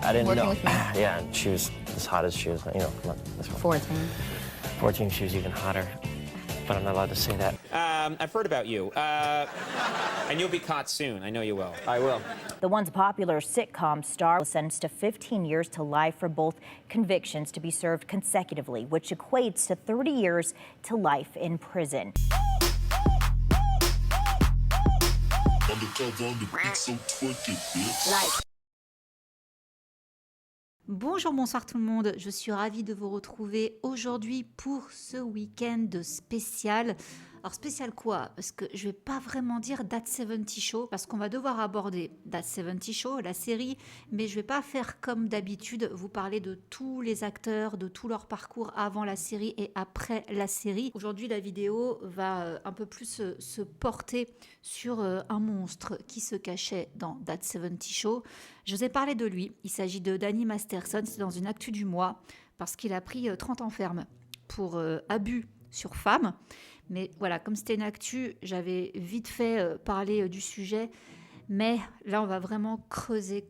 I didn't working know. with me? Yeah, and she was as hot as she was, come on, let's go. 14. 14, she was even hotter. But I'm not allowed to say that. I've heard about you. And you'll be caught soon. I know you will. I will. The once popular sitcom star was sentenced to 15 years to life for both convictions to be served consecutively, which equates to 30 years to life in prison. Bonjour, bonsoir tout le monde, je suis ravie de vous retrouver aujourd'hui pour ce week-end spécial. Alors spécial quoi? Parce que je vais pas vraiment dire That 70 Show, parce qu'on va devoir aborder That 70 Show, la série, mais je vais pas faire comme d'habitude, vous parler de tous les acteurs, de tout leur parcours avant la série et après la série. Aujourd'hui, la vidéo va un peu plus se porter sur un monstre qui se cachait dans That 70 Show. Je vous ai parlé de lui, il s'agit de Danny Masterson, c'est dans une actu du mois, parce qu'il a pris 30 ans ferme pour abus sur femme. Mais voilà, comme c'était une actu, j'avais vite fait parler du sujet. Mais là, on va vraiment creuser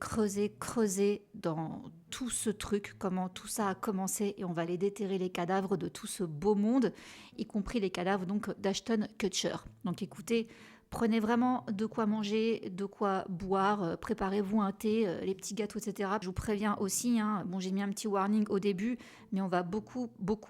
dans tout ce truc, comment tout ça a commencé. Et on va aller déterrer les cadavres de tout ce beau monde, y compris les cadavres donc d'Ashton Kutcher. Donc écoutez, prenez vraiment de quoi manger, de quoi boire, préparez-vous un thé, les petits gâteaux, etc. Je vous préviens aussi, bon, j'ai mis un petit warning au début, mais on va beaucoup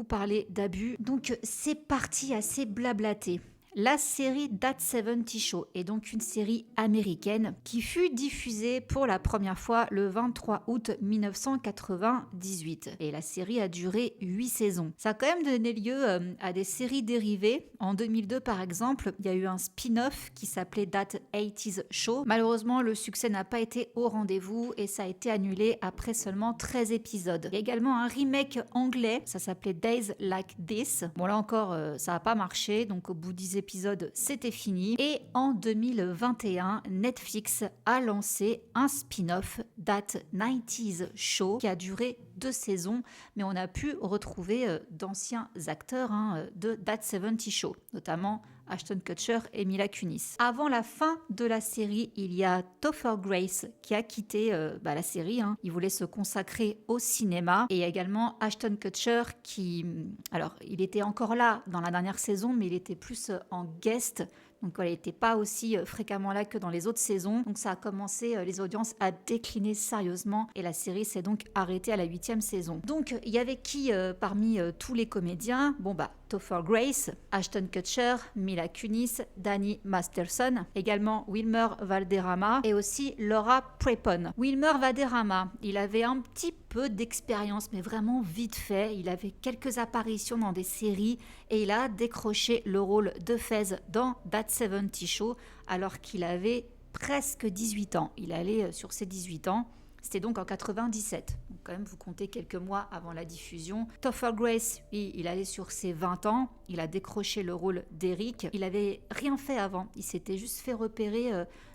parler d'abus. Donc c'est parti, assez blablaté. La série That 70 Show est donc une série américaine qui fut diffusée pour la première fois le 23 août 1998. Et la série a duré 8 saisons. Ça a quand même donné lieu à des séries dérivées. En 2002, par exemple, il y a eu un spin-off qui s'appelait That 80s Show. Malheureusement, le succès n'a pas été au rendez-vous et ça a été annulé après seulement 13 épisodes. Il y a également un remake anglais, ça s'appelait Days Like This. Bon, là encore, ça n'a pas marché, donc au bout d'10 épisodes, c'était fini. Et en 2021, Netflix a lancé un spin-off, That 90s Show, qui a duré 2 saisons, mais on a pu retrouver d'anciens acteurs de That 70 Show, notamment Ashton Kutcher et Mila Kunis. Avant la fin de la série, il y a Topher Grace qui a quitté la série. Il voulait se consacrer au cinéma. Et il y a également Ashton Kutcher qui... Alors, il était encore là dans la dernière saison, mais il était plus en guest. Donc, il n'était pas aussi fréquemment là que dans les autres saisons. Donc, ça a commencé, les audiences à décliner sérieusement. Et la série s'est donc arrêtée à la 8e saison. Donc, il y avait qui parmi tous les comédiens? Bon, Topher Grace, Ashton Kutcher, Mila Kunis, Danny Masterson, également Wilmer Valderrama et aussi Laura Prepon. Wilmer Valderrama, il avait un petit peu d'expérience, mais vraiment vite fait. Il avait quelques apparitions dans des séries et il a décroché le rôle de Fez dans That 70 Show alors qu'il avait presque 18 ans. Il allait sur ses 18 ans. C'était donc en 97. Donc quand même, vous comptez quelques mois avant la diffusion. Topher Grace, lui, il allait sur ses 20 ans. Il a décroché le rôle d'Eric. Il avait rien fait avant. Il s'était juste fait repérer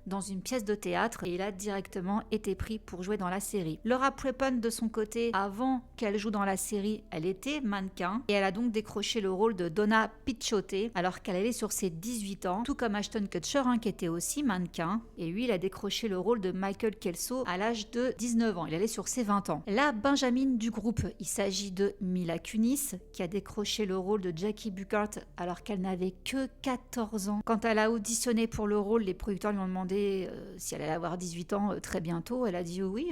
dans une pièce de théâtre et il a directement été pris pour jouer dans la série. Laura Prepon, de son côté, avant qu'elle joue dans la série, elle était mannequin et elle a donc décroché le rôle de Donna Picciotte alors qu'elle allait sur ses 18 ans, tout comme Ashton Kutcher qui était aussi mannequin et lui, il a décroché le rôle de Michael Kelso à l'âge de 19 ans. Il allait sur ses 20 ans. La Benjamin du groupe, il s'agit de Mila Kunis qui a décroché le rôle de Jackie Buckert alors qu'elle n'avait que 14 ans. Quand elle a auditionné pour le rôle, les producteurs lui ont demandé si elle allait avoir 18 ans très bientôt. Elle a dit oui,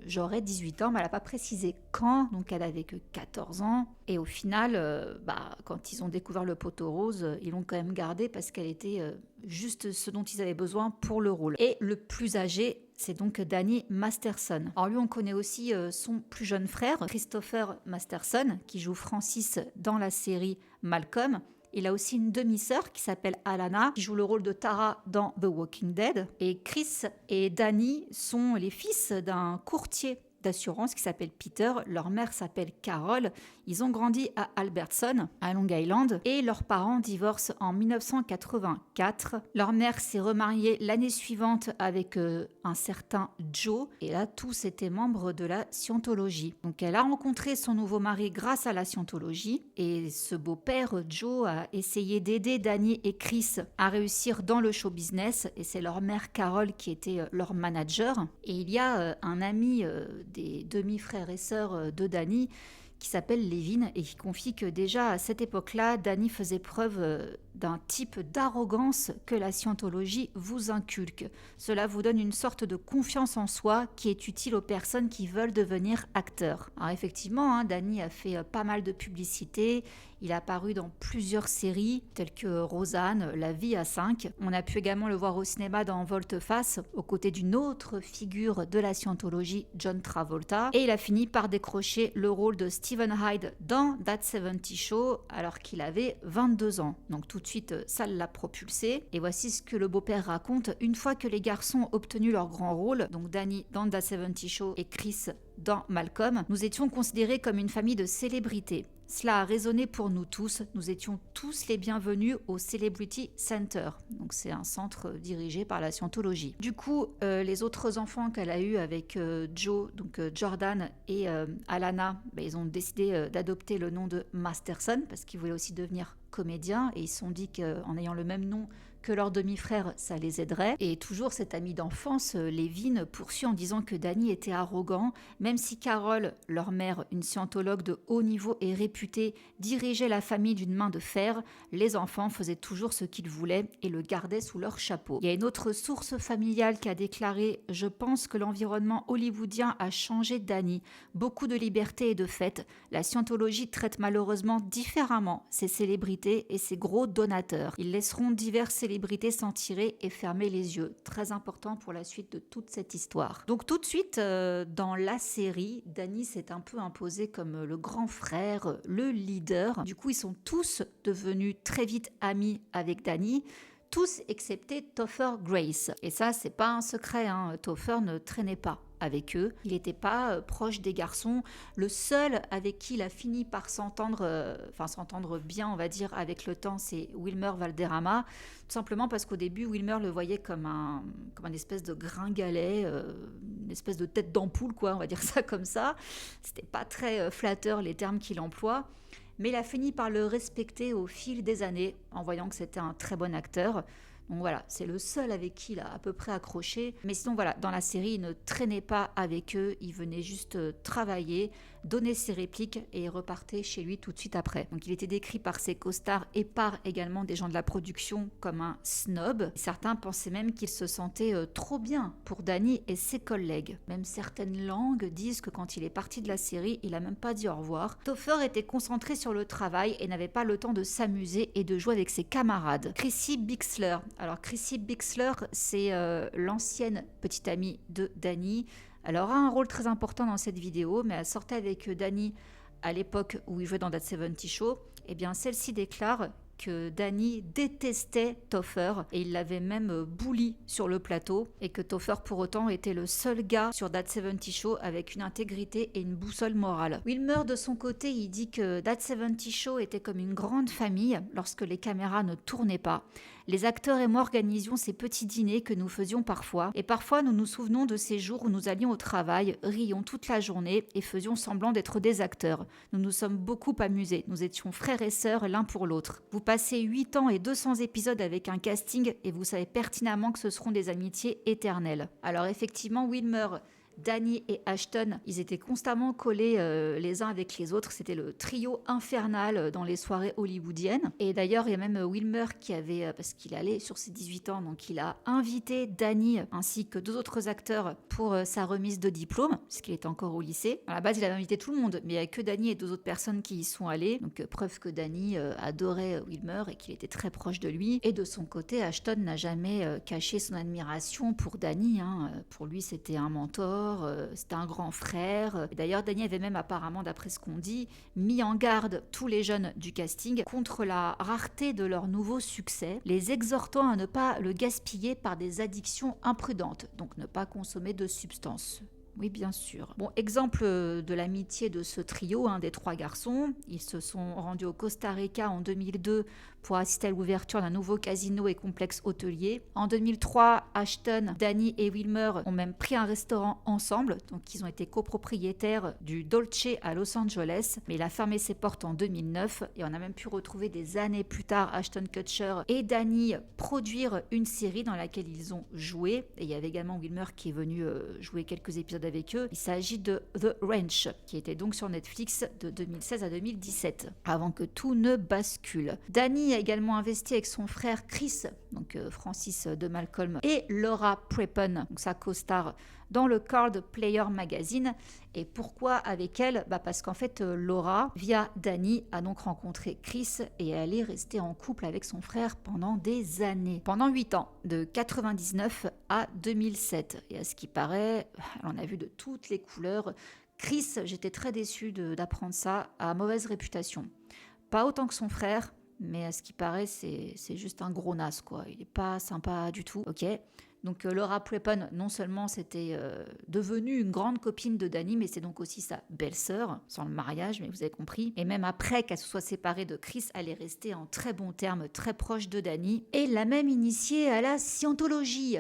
j'aurai 18 ans, mais elle n'a pas précisé quand, donc elle avait que 14 ans. Et au final, quand ils ont découvert le poteau rose, ils l'ont quand même gardée parce qu'elle était juste ce dont ils avaient besoin pour le rôle. Et le plus âgé, c'est donc Danny Masterson. Alors lui, on connaît aussi son plus jeune frère, Christopher Masterson, qui joue Francis dans la série Malcolm. Il a aussi une demi-sœur qui s'appelle Alana, qui joue le rôle de Tara dans The Walking Dead. Et Chris et Danny sont les fils d'un courtier d'assurance qui s'appelle Peter. Leur mère s'appelle Carol. Ils ont grandi à Albertson, à Long Island, et leurs parents divorcent en 1984. Leur mère s'est remariée l'année suivante avec un certain Joe, et là, tous étaient membres de la Scientologie. Donc, elle a rencontré son nouveau mari grâce à la Scientologie, et ce beau-père, Joe, a essayé d'aider Danny et Chris à réussir dans le show business, et c'est leur mère Carol qui était leur manager. Et il y a un ami des demi-frères et sœurs de Danny, qui s'appelle Levin et qui confie que déjà à cette époque-là, Danny faisait preuve d'un type d'arrogance que la scientologie vous inculque. Cela vous donne une sorte de confiance en soi qui est utile aux personnes qui veulent devenir acteurs. Alors effectivement, Danny a fait pas mal de publicité. Il a apparu dans plusieurs séries telles que Roseanne, La vie à 5. On a pu également le voir au cinéma dans Volte-Face, aux côtés d'une autre figure de la scientologie, John Travolta. Et il a fini par décrocher le rôle de Steven Hyde dans That 70 Show alors qu'il avait 22 ans. Donc tout de suite, ça l'a propulsé. Et voici ce que le beau-père raconte. Une fois que les garçons ont obtenu leur grand rôle, donc Danny dans That 70 Show et Chris dans Malcolm, nous étions considérés comme une famille de célébrités. Cela a résonné pour nous tous. Nous étions tous les bienvenus au Celebrity Center. Donc c'est un centre dirigé par la scientologie. Du coup, les autres enfants qu'elle a eus avec Joe, donc Jordan et Alana, ils ont décidé d'adopter le nom de Masterson parce qu'ils voulaient aussi devenir comédiens et ils se sont dit qu'en ayant le même nom que leur demi-frère, ça les aiderait. Et toujours cet ami d'enfance, Levin, poursuit en disant que Danny était arrogant, même si Carol, leur mère, une scientologue de haut niveau et réputée, dirigeait la famille d'une main de fer, les enfants faisaient toujours ce qu'ils voulaient et le gardaient sous leur chapeau. Il y a une autre source familiale qui a déclaré « Je pense que l'environnement hollywoodien a changé Danny. Beaucoup de liberté et de fête. La scientologie traite malheureusement différemment ses célébrités et ses gros donateurs. Ils laisseront diverses célébrités s'en tirer et fermer les yeux. Très important pour la suite de toute cette histoire. Donc tout de suite, dans la série, Danny s'est un peu imposé comme le grand frère, le leader. Du coup, ils sont tous devenus très vite amis avec Danny. Tous excepté Topher Grace. Et ça, c'est pas un secret, Topher ne traînait pas avec eux. Il n'était pas proche des garçons. Le seul avec qui il a fini par s'entendre bien, on va dire, avec le temps, c'est Wilmer Valderrama. Tout simplement parce qu'au début, Wilmer le voyait comme un espèce de gringalet, une espèce de tête d'ampoule, quoi, on va dire ça comme ça. C'était pas très flatteur les termes qu'il emploie. Mais il a fini par le respecter au fil des années, en voyant que c'était un très bon acteur. Donc voilà, c'est le seul avec qui il a à peu près accroché. Mais sinon voilà, dans la série, il ne traînait pas avec eux, il venait juste travailler, donner ses répliques et repartait chez lui tout de suite après. Donc il était décrit par ses costards et par également des gens de la production comme un snob. Certains pensaient même qu'il se sentait trop bien pour Danny et ses collègues. Même certaines langues disent que quand il est parti de la série, il a même pas dit au revoir. Topher était concentré sur le travail et n'avait pas le temps de s'amuser et de jouer avec ses camarades. Chrissy Bixler. Alors Chrissy Bixler, c'est l'ancienne petite amie de Danny. Elle aura un rôle très important dans cette vidéo, mais elle sortait avec Danny à l'époque où il jouait dans That 70 Show. Eh bien, celle-ci déclare que Danny détestait Topher et il l'avait même bully sur le plateau et que Topher pour autant était le seul gars sur That 70 Show avec une intégrité et une boussole morale. Wilmer de son côté, il dit que That 70 Show était comme une grande famille lorsque les caméras ne tournaient pas. Les acteurs et moi organisions ces petits dîners que nous faisions parfois et parfois nous nous souvenons de ces jours où nous allions au travail, rions toute la journée et faisions semblant d'être des acteurs. Nous nous sommes beaucoup amusés, nous étions frères et sœurs l'un pour l'autre. Vous passez 8 ans et 200 épisodes avec un casting et vous savez pertinemment que ce seront des amitiés éternelles. Alors effectivement, Wilmer, Danny et Ashton, ils étaient constamment collés les uns avec les autres. C'était le trio infernal dans les soirées hollywoodiennes. Et d'ailleurs, il y a même Wilmer qui avait, parce qu'il allait sur ses 18 ans, donc il a invité Danny ainsi que 2 autres acteurs pour sa remise de diplôme, puisqu'il était encore au lycée. À la base, il avait invité tout le monde, mais il n'y a que Danny et 2 autres personnes qui y sont allées. Donc preuve que Danny adorait Wilmer et qu'il était très proche de lui. Et de son côté, Ashton n'a jamais caché son admiration pour Danny. Pour lui, c'était un mentor. C'était un grand frère. Et d'ailleurs, Danny avait même apparemment, d'après ce qu'on dit, mis en garde tous les jeunes du casting contre la rareté de leur nouveau succès, les exhortant à ne pas le gaspiller par des addictions imprudentes, donc ne pas consommer de substances. Oui, bien sûr. Bon, exemple de l'amitié de ce trio, des 3 garçons. Ils se sont rendus au Costa Rica en 2002 pour assister à l'ouverture d'un nouveau casino et complexe hôtelier. En 2003, Ashton, Danny et Wilmer ont même pris un restaurant ensemble. Donc, ils ont été copropriétaires du Dolce à Los Angeles. Mais il a fermé ses portes en 2009 et on a même pu retrouver des années plus tard Ashton Kutcher et Danny produire une série dans laquelle ils ont joué. Et il y avait également Wilmer qui est venu jouer quelques épisodes épisode avec eux. Il s'agit de The Ranch, qui était donc sur Netflix de 2016 à 2017, avant que tout ne bascule. Danny a également investi avec son frère Chris, donc Francis de Malcolm, et Laura Prepon, donc sa co-star, dans le Card Player Magazine. Et pourquoi avec elle ? Parce qu'en fait, Laura, via Danny, a donc rencontré Chris et elle est restée en couple avec son frère pendant des années. Pendant 8 ans, de 99 à 2007. Et à ce qui paraît, elle en a vu de toutes les couleurs. Chris, j'étais très déçue d'apprendre ça, a mauvaise réputation. Pas autant que son frère, mais à ce qui paraît, c'est juste un gros naze, quoi. Il est pas sympa du tout, ok ? Donc Laura Prepon, non seulement c'était devenue une grande copine de Danny, mais c'est donc aussi sa belle-sœur, sans le mariage, mais vous avez compris. Et même après qu'elle se soit séparée de Chris, elle est restée en très bons termes, très proche de Danny. Et l'a même initiée à la scientologie.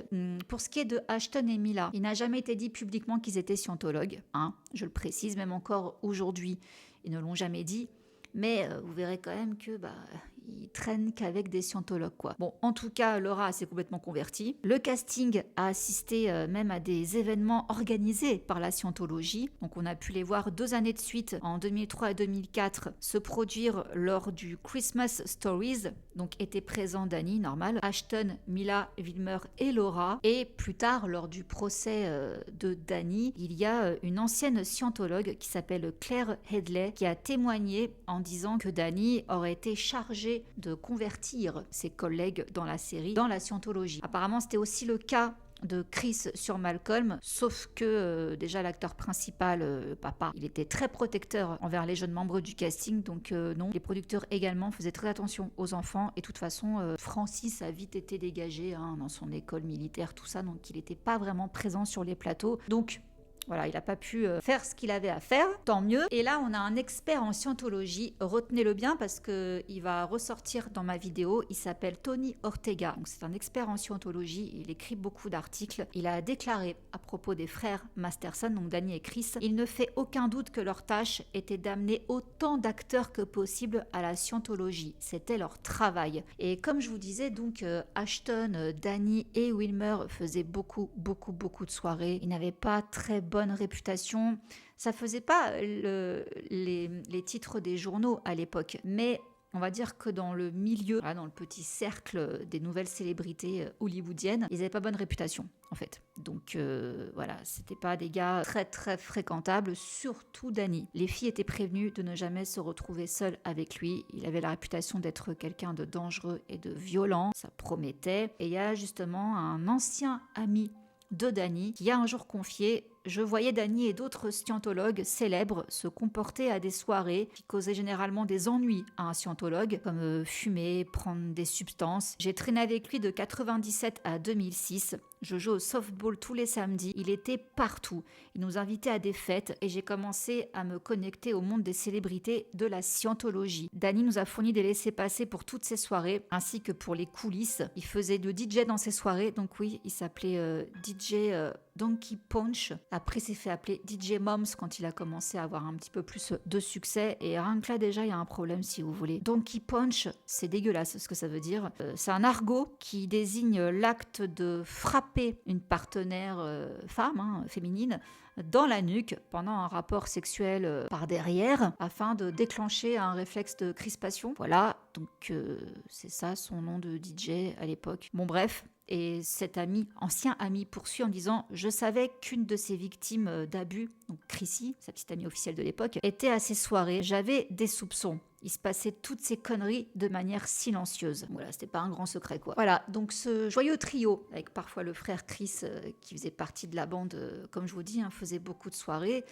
Pour ce qui est de Ashton et Mila, il n'a jamais été dit publiquement qu'ils étaient scientologues, hein, je le précise, même encore aujourd'hui, ils ne l'ont jamais dit. Mais vous verrez quand même que ils traînent qu'avec des scientologues, quoi. Bon, en tout cas, Laura s'est complètement convertie. Le casting a assisté même à des événements organisés par la scientologie. Donc on a pu les voir 2 années de suite, en 2003 et 2004, se produire lors du Christmas Stories. Donc était présent Danny, normal, Ashton, Mila, Wilmer et Laura. Et plus tard, lors du procès de Danny, il y a une ancienne scientologue qui s'appelle Claire Headley qui a témoigné en disant que Danny aurait été chargé de convertir ses collègues dans la série, dans la scientologie. Apparemment, c'était aussi le cas de Chris sur Malcolm, sauf que déjà l'acteur principal, papa, il était très protecteur envers les jeunes membres du casting, donc non. Les producteurs également faisaient très attention aux enfants, et de toute façon, Francis a vite été dégagé dans son école militaire, tout ça, donc il n'était pas vraiment présent sur les plateaux. Donc voilà, il n'a pas pu faire ce qu'il avait à faire, tant mieux. Et là, on a un expert en scientologie, retenez-le bien parce qu'il va ressortir dans ma vidéo, il s'appelle Tony Ortega. Donc, c'est un expert en scientologie, il écrit beaucoup d'articles. Il a déclaré à propos des frères Masterson, donc Danny et Chris, il ne fait aucun doute que leur tâche était d'amener autant d'acteurs que possible à la scientologie. C'était leur travail. Et comme je vous disais, donc Ashton, Danny et Wilmer faisaient beaucoup de soirées. Ils n'avaient pas très bonne réputation. Ça faisait pas les titres des journaux à l'époque, mais on va dire que dans le milieu, dans le petit cercle des nouvelles célébrités hollywoodiennes, ils n'avaient pas bonne réputation en fait. Donc voilà, c'était pas des gars très fréquentables, surtout Danny. Les filles étaient prévenues de ne jamais se retrouver seules avec lui. Il avait la réputation d'être quelqu'un de dangereux et de violent, ça promettait. Et il y a justement un ancien ami de Danny qui a un jour confié: je voyais Danny et d'autres scientologues célèbres se comporter à des soirées qui causaient généralement des ennuis à un scientologue, comme fumer, prendre des substances. J'ai traîné avec lui de 97 à 2006. Je jouais au softball tous les samedis. Il était partout. Il nous invitait à des fêtes et j'ai commencé à me connecter au monde des célébrités de la scientologie. Danny nous a fourni des laissez-passer pour toutes ces soirées, ainsi que pour les coulisses. Il faisait de DJ dans ses soirées, donc oui, il s'appelait DJ Donkey Punch. Après, il s'est fait appeler DJ Moms quand il a commencé à avoir un petit peu plus de succès. Et rien que là, déjà, il y a un problème, si vous voulez. Donkey Punch, c'est dégueulasse ce que ça veut dire. C'est un argot qui désigne l'acte de frapper une partenaire femme, féminine, dans la nuque pendant un rapport sexuel par derrière afin de déclencher un réflexe de crispation. Voilà, donc c'est ça son nom de DJ à l'époque. Bon bref. Et cet ancien ami poursuit en disant: je savais qu'une de ses victimes d'abus, donc Chrissy, sa petite amie officielle de l'époque, était à ces soirées. J'avais des soupçons. Il se passait toutes ces conneries de manière silencieuse. Voilà, c'était pas un grand secret, quoi. Voilà, donc ce joyeux trio, avec parfois le frère Chris qui faisait partie de la bande, comme je vous dis, faisait beaucoup de soirées.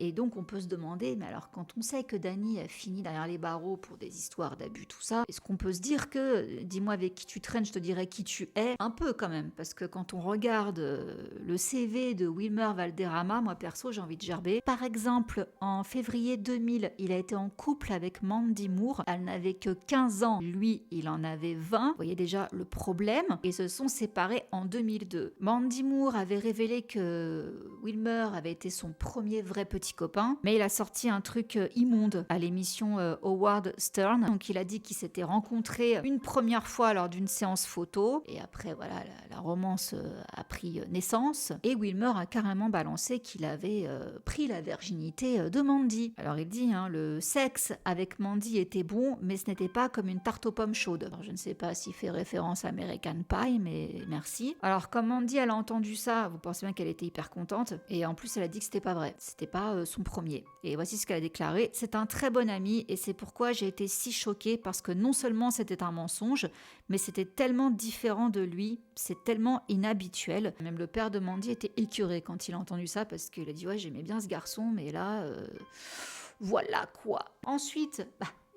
Et donc on peut se demander, mais alors quand on sait que Danny a fini derrière les barreaux pour des histoires d'abus, tout ça, est-ce qu'on peut se dire que, dis-moi avec qui tu traînes, je te dirai qui tu es? Un peu quand même, parce que quand on regarde le CV de Wilmer Valderrama, moi perso j'ai envie de gerber. Par exemple, en février 2000, il a été en couple avec Mandy Moore, elle n'avait que 15 ans, lui il en avait 20, vous voyez déjà le problème, et se sont séparés en 2002. Mandy Moore avait révélé que Wilmer avait été son premier vrai petit petit copain, mais il a sorti un truc immonde à l'émission Howard Stern. Donc il a dit qu'il s'était rencontré une première fois lors d'une séance photo, et après voilà, la romance a pris naissance, et Wilmer a carrément balancé qu'il avait pris la virginité de Mandy. Alors il dit, le sexe avec Mandy était bon, mais ce n'était pas comme une tarte aux pommes chaude. Alors, je ne sais pas s'il fait référence à American Pie, mais merci. Alors comme Mandy, elle a entendu ça, vous pensez bien qu'elle était hyper contente, et en plus elle a dit que c'était pas vrai, c'était pas son premier. Et voici ce qu'elle a déclaré: c'est un très bon ami, et c'est pourquoi j'ai été si choquée, parce que non seulement c'était un mensonge, mais c'était tellement différent de lui, c'est tellement inhabituel. Même le père de Mandy était écœuré quand il a entendu ça, parce qu'il a dit ouais, j'aimais bien ce garçon, mais là voilà quoi. Ensuite,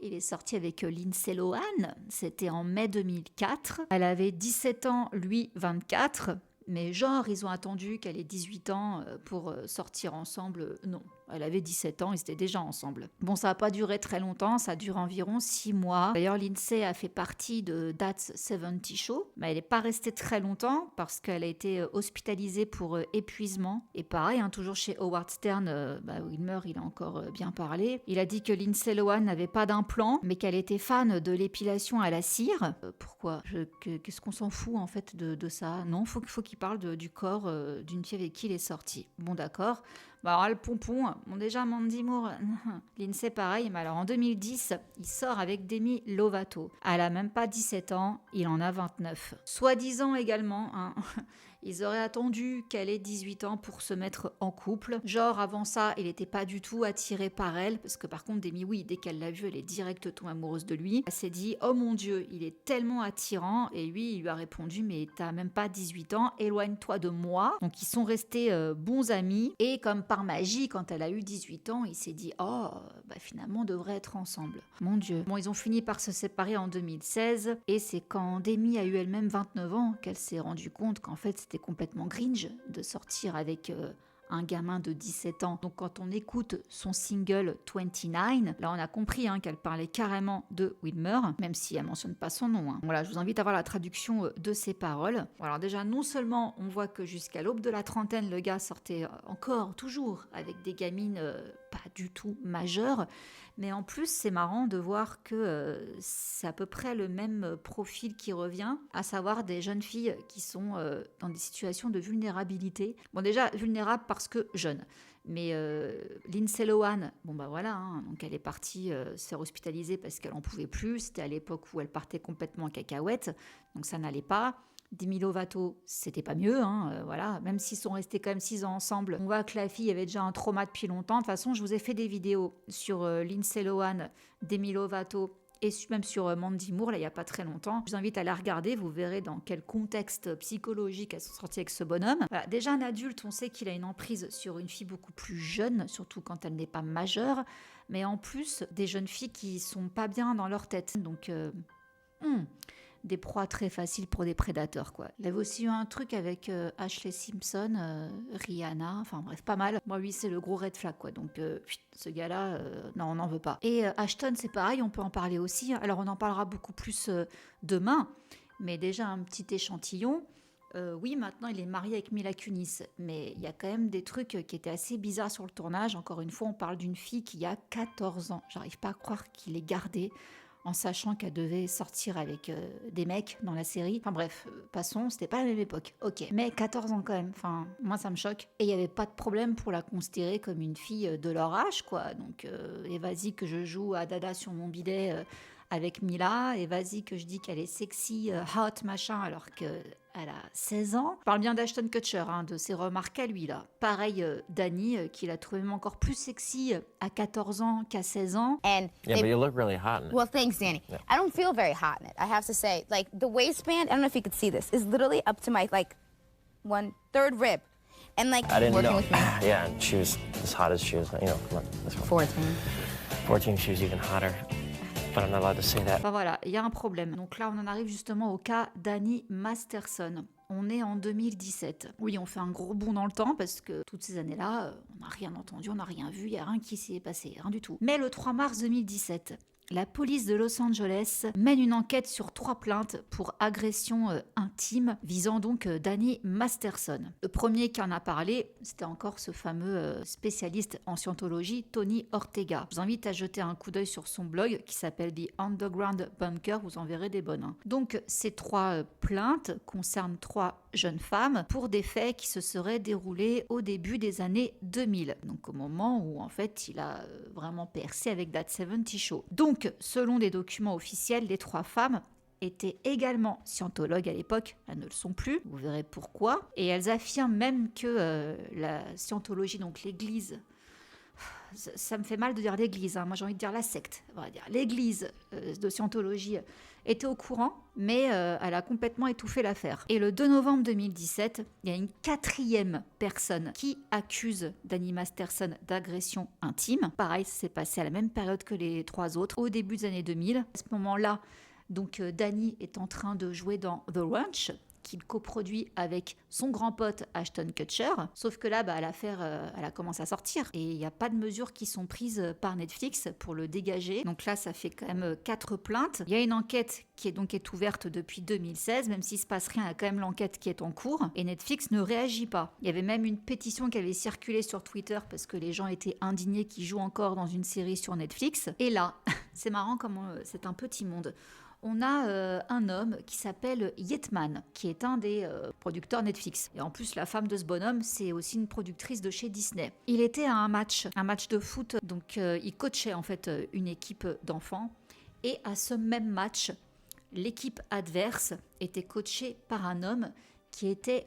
il est sorti avec Lindsay Lohan, c'était en mai 2004. Elle avait 17 ans, lui 24. Mais genre, ils ont attendu qu'elle ait 18 ans pour sortir ensemble. Non, elle avait 17 ans, ils étaient déjà ensemble. Bon, ça n'a pas duré très longtemps, ça a duré environ 6 mois. D'ailleurs, Lindsay a fait partie de That's 70 Show, mais elle n'est pas restée très longtemps parce qu'elle a été hospitalisée pour épuisement. Et pareil, toujours chez Howard Stern, Wilmer, il a encore bien parlé. Il a dit que Lindsay Lohan n'avait pas d'implant, mais qu'elle était fan de l'épilation à la cire. Pourquoi qu'est-ce qu'on s'en fout en fait de ça? Non, faut qu'il parle du corps d'une fille avec qui il est sorti. Bon, d'accord. Alors, le pompon, déjà Mandy Moore, Lindsay pareil, mais alors en 2010, il sort avec Demi Lovato. Elle a même pas 17 ans, il en a 29. Soi-disant également, ils auraient attendu qu'elle ait 18 ans pour se mettre en couple. Genre, avant ça, il n'était pas du tout attiré par elle, parce que par contre, Demi, oui, dès qu'elle l'a vu, elle est direct tombée amoureuse de lui. Elle s'est dit, oh mon Dieu, il est tellement attirant, et lui, il lui a répondu, mais t'as même pas 18 ans, éloigne-toi de moi. Donc, ils sont restés bons amis, et comme par magie, quand elle a eu 18 ans, il s'est dit, finalement, on devrait être ensemble. Mon Dieu. Bon, ils ont fini par se séparer en 2016, et c'est quand Demi a eu elle-même 29 ans qu'elle s'est rendue compte qu'en fait, c'était complètement cringe de sortir avec un gamin de 17 ans. Donc quand on écoute son single 29, là on a compris qu'elle parlait carrément de Wilmer, même si elle mentionne pas son nom. Voilà, je vous invite à voir la traduction de ses paroles. Alors déjà, non seulement on voit que jusqu'à l'aube de la trentaine, le gars sortait toujours avec des gamines pas du tout majeures, mais en plus c'est marrant de voir que c'est à peu près le même profil qui revient, à savoir des jeunes filles qui sont dans des situations de vulnérabilité. Bon, déjà vulnérables parce que jeunes. Mais Lindsay Lohan, donc elle est partie se faire hospitaliser parce qu'elle en pouvait plus. C'était à l'époque où elle partait complètement en cacahuète, donc ça n'allait pas. Demi Lovato, c'était pas mieux, même s'ils sont restés quand même 6 ans ensemble. On voit que la fille avait déjà un trauma depuis longtemps. De toute façon, je vous ai fait des vidéos sur Lindsay Lohan, Demi Lovato, et même sur Mandy Moore, là, il n'y a pas très longtemps. Je vous invite à la regarder, vous verrez dans quel contexte psychologique elles sont sorties avec ce bonhomme. Voilà, déjà, un adulte, on sait qu'il a une emprise sur une fille beaucoup plus jeune, surtout quand elle n'est pas majeure, mais en plus, des jeunes filles qui sont pas bien dans leur tête. Donc, des proies très faciles pour des prédateurs, quoi. Il avait aussi eu un truc avec Ashley Simpson, Rihanna, enfin bref, pas mal. Moi, lui, c'est le gros red flag, quoi. Donc, ce gars-là, non, on n'en veut pas. Et Ashton, c'est pareil, on peut en parler aussi. Alors, on en parlera beaucoup plus demain, mais déjà un petit échantillon. Oui, maintenant, il est marié avec Mila Kunis, mais il y a quand même des trucs qui étaient assez bizarres sur le tournage. Encore une fois, on parle d'une fille qui a 14 ans. J'arrive pas à croire qu'il ait gardé en sachant qu'elle devait sortir avec des mecs dans la série. Enfin bref, passons, c'était pas la même époque. Ok, mais 14 ans quand même, enfin, moi ça me choque. Et il n'y avait pas de problème pour la considérer comme une fille de leur âge, quoi. Donc, et vas-y que je joue à Dada sur mon bidet avec Mila, et vas-y que je dis qu'elle est sexy, hot, machin, alors qu'elle a 16 ans. Je parle bien d'Ashton Kutcher, de ses remarques à lui, là. Pareil, Danny, qui l'a trouvé même encore plus sexy à 14 ans qu'à 16 ans. Yeah, but you look really hot in it. Well, thanks, Danny. Yeah. I don't feel very hot in it, I have to say. Like, the waistband, I don't know if you could see this, is literally up to my, 1/3 rib. And, I didn't working know. with me. Yeah, and she was as hot as she was, come on, this one. 14. 14, she was even hotter. But I'm not allowed to say that. Enfin voilà, il y a un problème. Donc là, on en arrive justement au cas d'Annie Masterson. On est en 2017. Oui, on fait un gros bond dans le temps parce que toutes ces années-là, on n'a rien entendu, on n'a rien vu, il n'y a rien qui s'est passé, rien du tout. Mais le 3 mars 2017, la police de Los Angeles mène une enquête sur 3 plaintes pour agression intime visant donc Danny Masterson. Le premier qui en a parlé, c'était encore ce fameux spécialiste en scientologie, Tony Ortega. Je vous invite à jeter un coup d'œil sur son blog qui s'appelle The Underground Bunker, vous en verrez des bonnes. Donc ces 3 plaintes concernent 3 jeunes femmes pour des faits qui se seraient déroulés au début des années 2000, donc au moment où en fait il a vraiment percé avec That 70 Show. Donc selon des documents officiels, les 3 femmes étaient également scientologues à l'époque, elles ne le sont plus, vous verrez pourquoi, et elles affirment même que la scientologie, donc l'église, ça me fait mal de dire l'église, moi j'ai envie de dire la secte, on va dire l'église de scientologie était au courant, mais elle a complètement étouffé l'affaire. Et le 2 novembre 2017, il y a une 4e personne qui accuse Danny Masterson d'agression intime. Pareil, ça s'est passé à la même période que les 3 autres, au début des années 2000. À ce moment-là, donc Danny est en train de jouer dans The Ranch, qu'il coproduit avec son grand pote Ashton Kutcher. Sauf que là, l'affaire, elle a commencé à sortir. Et il n'y a pas de mesures qui sont prises par Netflix pour le dégager. Donc là, ça fait quand même 4 plaintes. Il y a une enquête qui est ouverte depuis 2016. Même s'il ne se passe rien, il y a quand même l'enquête qui est en cours. Et Netflix ne réagit pas. Il y avait même une pétition qui avait circulé sur Twitter parce que les gens étaient indignés qu'ils jouent encore dans une série sur Netflix. Et là, c'est marrant comment c'est un petit monde. On a un homme qui s'appelle Yetman, qui est un des producteurs Netflix. Et en plus, la femme de ce bonhomme, c'est aussi une productrice de chez Disney. Il était à un match de foot, donc il coachait en fait une équipe d'enfants. Et à ce même match, l'équipe adverse était coachée par un homme qui était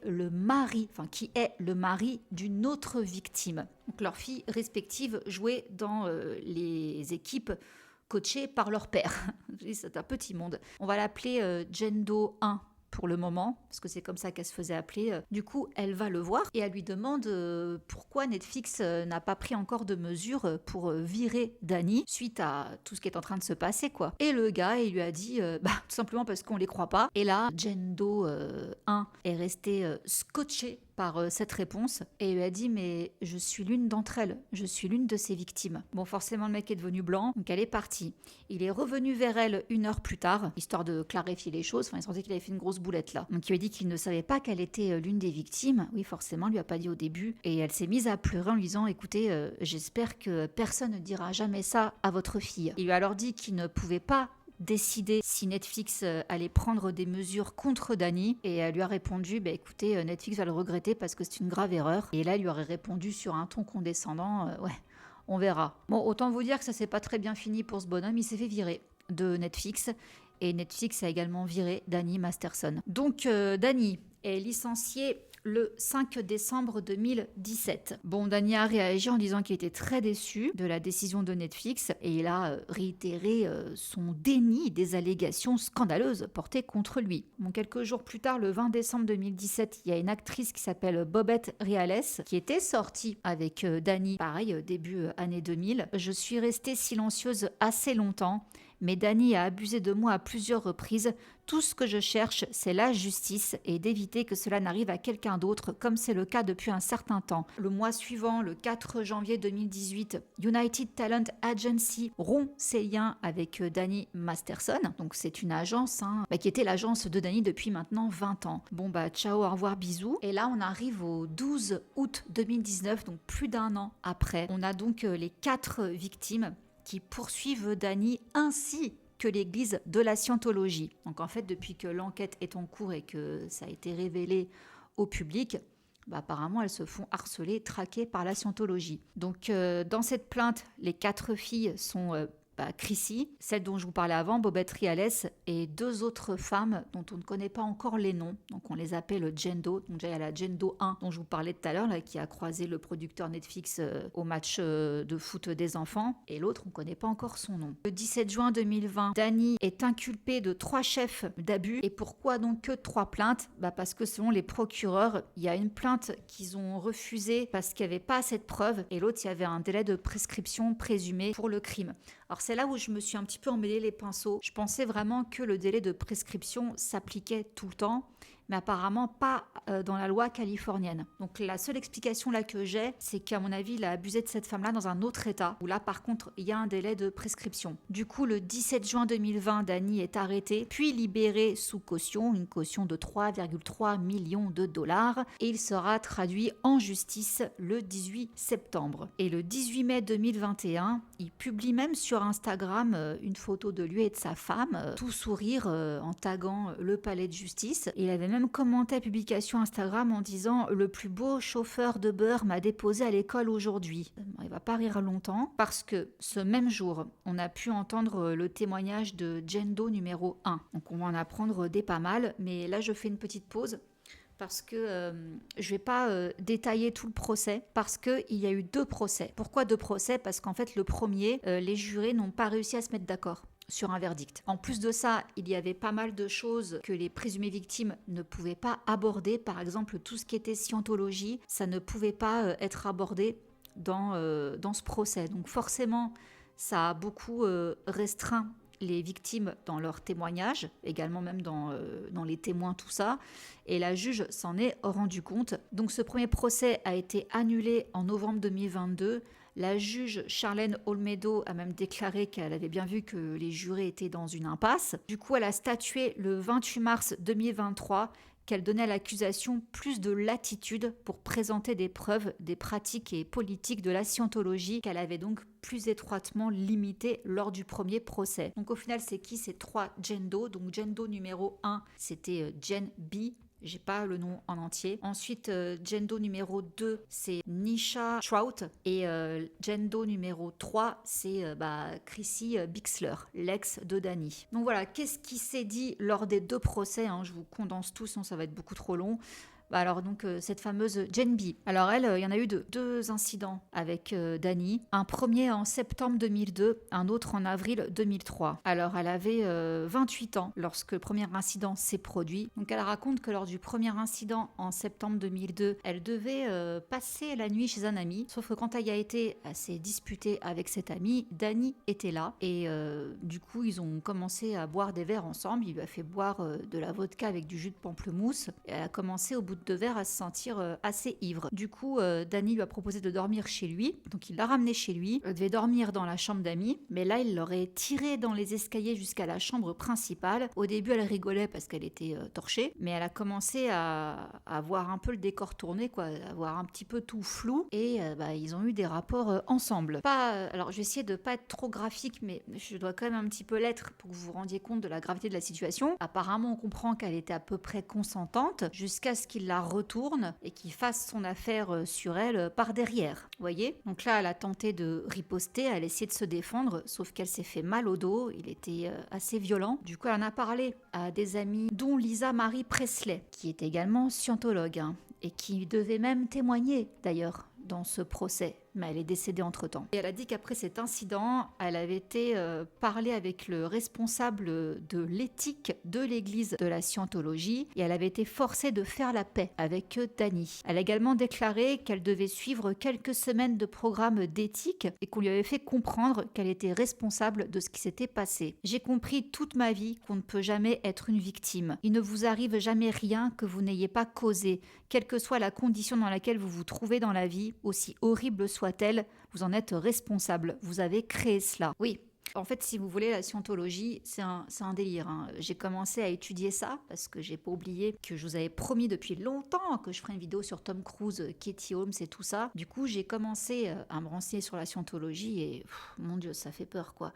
qui est le mari d'une autre victime. Donc leurs filles respectives jouaient dans les équipes coachée par leur père. C'est un petit monde. On va l'appeler Jendo 1 pour le moment, parce que c'est comme ça qu'elle se faisait appeler. Du coup, elle va le voir et elle lui demande pourquoi Netflix n'a pas pris encore de mesures pour virer Danny suite à tout ce qui est en train de se passer, quoi. Et le gars, il lui a dit, tout simplement parce qu'on les croit pas. Et là, Jendo 1 est resté scotché par cette réponse et lui a dit mais je suis l'une d'entre elles, je suis l'une de ces victimes. Bon, forcément le mec est devenu blanc, donc elle est partie. Il est revenu vers elle 1 heure plus tard, histoire de clarifier les choses, il sentait qu'il avait fait une grosse boulette là. Donc il lui a dit qu'il ne savait pas qu'elle était l'une des victimes, oui forcément, il lui a pas dit au début, et elle s'est mise à pleurer en lui disant écoutez, j'espère que personne ne dira jamais ça à votre fille. Il lui a alors dit qu'il ne pouvait pas décider si Netflix allait prendre des mesures contre Danny et elle lui a répondu écoutez, Netflix va le regretter parce que c'est une grave erreur. Et là, il lui aurait répondu sur un ton condescendant ouais, on verra. Bon, autant vous dire que ça s'est pas très bien fini pour ce bonhomme, il s'est fait virer de Netflix et Netflix a également viré Danny Masterson. Donc Danny est licencié le 5 décembre 2017. Bon, Danny a réagi en disant qu'il était très déçu de la décision de Netflix et il a réitéré son déni des allégations scandaleuses portées contre lui. Bon, quelques jours plus tard, le 20 décembre 2017, il y a une actrice qui s'appelle Bobette Riales qui était sortie avec Danny, pareil, début année 2000. Je suis restée silencieuse assez longtemps, mais Danny a abusé de moi à plusieurs reprises. Tout ce que je cherche, c'est la justice et d'éviter que cela n'arrive à quelqu'un d'autre, comme c'est le cas depuis un certain temps. Le mois suivant, le 4 janvier 2018, United Talent Agency rompt ses liens avec Danny Masterson. Donc c'est une agence qui était l'agence de Danny depuis maintenant 20 ans. Bon ciao, au revoir, bisous. Et là, on arrive au 12 août 2019, donc plus d'1 an après. On a donc les 4 victimes qui poursuivent Danny ainsi que l'église de la scientologie. Donc en fait, depuis que l'enquête est en cours et que ça a été révélé au public, apparemment elles se font harceler, traquer par la scientologie. Donc dans cette plainte, les 4 filles sont Chrissy, celle dont je vous parlais avant, Bobette Riales, et 2 autres femmes dont on ne connaît pas encore les noms. Donc on les appelle Jendo. Donc déjà il y a la Jendo 1 dont je vous parlais tout à l'heure, là, qui a croisé le producteur Netflix au match de foot des enfants. Et l'autre, on ne connaît pas encore son nom. Le 17 juin 2020, Danny est inculpé de 3 chefs d'abus. Et pourquoi donc que 3 plaintes ? Parce que selon les procureurs, il y a une plainte qu'ils ont refusée parce qu'il n'y avait pas assez de preuves. Et l'autre, il y avait un délai de prescription présumé pour le crime. Alors c'est là où je me suis un petit peu emmêlé les pinceaux. Je pensais vraiment que le délai de prescription s'appliquait tout le temps, mais apparemment pas dans la loi californienne. Donc la seule explication là que j'ai, c'est qu'à mon avis, il a abusé de cette femme-là dans un autre état, où là par contre, il y a un délai de prescription. Du coup, le 17 juin 2020, Danny est arrêté, puis libéré sous caution, une caution de 3,3 millions de dollars, et il sera traduit en justice le 18 septembre. Et le 18 mai 2021, il publie même sur Instagram une photo de lui et de sa femme, tout sourire en taguant le palais de justice. Il avait même commenté la publication Instagram en disant « Le plus beau chauffeur de beurre m'a déposé à l'école aujourd'hui ». Il va pas rire longtemps parce que ce même jour, on a pu entendre le témoignage de Jane Doe numéro 1. Donc on va en apprendre des pas mal, mais là je fais une petite pause parce que je vais pas détailler tout le procès, parce qu'il y a eu 2 procès. Pourquoi 2 procès ? Parce qu'en fait, le premier, les jurés n'ont pas réussi à se mettre d'accord sur un verdict. En plus de ça, il y avait pas mal de choses que les présumées victimes ne pouvaient pas aborder. Par exemple, tout ce qui était scientologie, ça ne pouvait pas être abordé dans ce procès. Donc forcément, ça a beaucoup restreint les victimes dans leurs témoignages, également même dans les témoins, tout ça. Et la juge s'en est rendu compte. Donc ce premier procès a été annulé en novembre 2022. La juge Charlène Olmedo a même déclaré qu'elle avait bien vu que les jurés étaient dans une impasse. Du coup, elle a statué le 28 mars 2023 qu'elle donnait à l'accusation plus de latitude pour présenter des preuves des pratiques et politiques de la scientologie qu'elle avait donc plus étroitement limitées lors du premier procès. Donc au final, c'est qui ? C'est 3 Jane Doe. Donc Jane Doe numéro 1, c'était Jane B. J'ai pas le nom en entier. Ensuite, Jane Doe numéro 2, c'est Nisha Trout. Et Jane Doe numéro 3, c'est Chrissy Bixler, l'ex de Danny. Donc voilà, qu'est-ce qui s'est dit lors des 2 procès, hein, je vous condense tout, sinon ça va être beaucoup trop long. Alors donc cette fameuse Jane B. Alors elle, il y en a eu 2 incidents avec Danny. Un premier en septembre 2002, un autre en avril 2003. Alors elle avait 28 ans lorsque le premier incident s'est produit. Donc elle raconte que lors du premier incident en septembre 2002, elle devait passer la nuit chez un ami. Sauf que quand elle y a été, elle s'est disputée avec cet ami. Danny était là et du coup ils ont commencé à boire des verres ensemble. Il lui a fait boire de la vodka avec du jus de pamplemousse. Et elle a commencé au bout de 2 verres à se sentir assez ivre. Du coup, Danny lui a proposé de dormir chez lui. Donc il l'a ramené chez lui. Elle devait dormir dans la chambre d'amis. Mais là, il l'aurait tirée dans les escaliers jusqu'à la chambre principale. Au début, elle rigolait parce qu'elle était torchée. Mais elle a commencé à voir un peu le décor tourner, quoi, à voir un petit peu tout flou. Et ils ont eu des rapports ensemble. Alors, je vais essayer de pas être trop graphique, mais je dois quand même un petit peu l'être pour que vous vous rendiez compte de la gravité de la situation. Apparemment, on comprend qu'elle était à peu près consentante jusqu'à ce qu'il la retourne et qu'il fasse son affaire sur elle par derrière. Vous voyez ? Donc là, elle a tenté de riposter, elle a essayé de se défendre, sauf qu'elle s'est fait mal au dos. Il était assez violent. Du coup, elle en a parlé à des amis, dont Lisa Marie Presley, qui est également scientologue, et qui devait même témoigner d'ailleurs dans ce procès. Mais elle est décédée entre-temps. Et elle a dit qu'après cet incident, elle avait été parler avec le responsable de l'éthique de l'église de la scientologie et elle avait été forcée de faire la paix avec Danny. Elle a également déclaré qu'elle devait suivre quelques semaines de programme d'éthique et qu'on lui avait fait comprendre qu'elle était responsable de ce qui s'était passé. J'ai compris toute ma vie qu'on ne peut jamais être une victime. Il ne vous arrive jamais rien que vous n'ayez pas causé, quelle que soit la condition dans laquelle vous vous trouvez dans la vie, aussi horrible soit-elle, vous en êtes responsable. Vous avez créé cela. Oui. En fait, si vous voulez, la scientologie, c'est un délire. J'ai commencé à étudier ça parce que j'ai pas oublié que je vous avais promis depuis longtemps que je ferais une vidéo sur Tom Cruise, Katie Holmes et tout ça. Du coup, j'ai commencé à me renseigner sur la scientologie et mon Dieu, ça fait peur, quoi.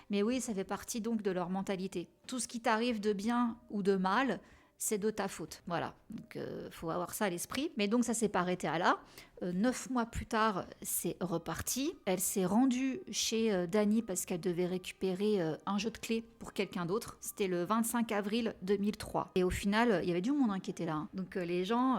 Mais oui, ça fait partie donc de leur mentalité. Tout ce qui t'arrive de bien ou de mal, c'est de ta faute. Voilà, donc faut avoir ça à l'esprit. Mais donc ça s'est pas arrêté à là. 9 mois plus tard, c'est reparti. Elle s'est rendue chez Danny parce qu'elle devait récupérer un jeu de clés pour quelqu'un d'autre. C'était le 25 avril 2003. Et au final, il y avait du monde qui était là. Donc les gens,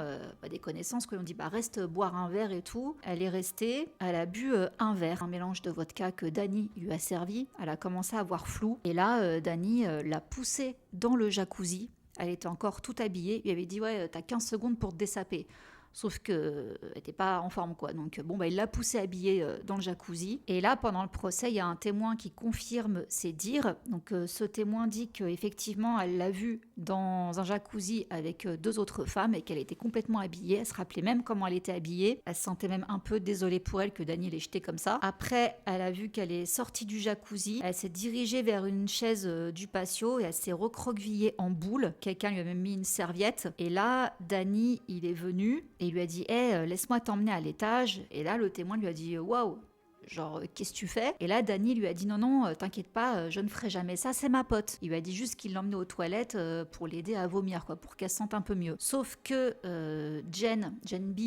des connaissances, qui ont dit reste boire un verre et tout. Elle est restée, elle a bu un verre, un mélange de vodka que Danny lui a servi. Elle a commencé à voir flou. Et là, Danny l'a poussée dans le jacuzzi. Elle était encore toute habillée. Il lui avait dit t'as 15 secondes pour te dessaper. Sauf qu'elle n'était pas en forme, quoi. Donc, il l'a poussée habillée dans le jacuzzi. Et là, pendant le procès, il y a un témoin qui confirme ses dires. Donc, ce témoin dit qu'effectivement, elle l'a vu dans un jacuzzi avec 2 autres femmes et qu'elle était complètement habillée. Elle se rappelait même comment elle était habillée. Elle se sentait même un peu désolée pour elle que Danny l'ait jetée comme ça. Après, elle a vu qu'elle est sortie du jacuzzi. Elle s'est dirigée vers une chaise du patio et elle s'est recroquevillée en boule. Quelqu'un lui a même mis une serviette. Et là, Danny, il est venu et il lui a dit « Hey, laisse-moi t'emmener à l'étage ». Et là, le témoin lui a dit « Waouh ». Genre, qu'est-ce que tu fais? Et là, Danny lui a dit non, t'inquiète pas, je ne ferai jamais ça, c'est ma pote. Il lui a dit juste qu'il l'emmenait aux toilettes pour l'aider à vomir, quoi, pour qu'elle se sente un peu mieux. Sauf que Jen B,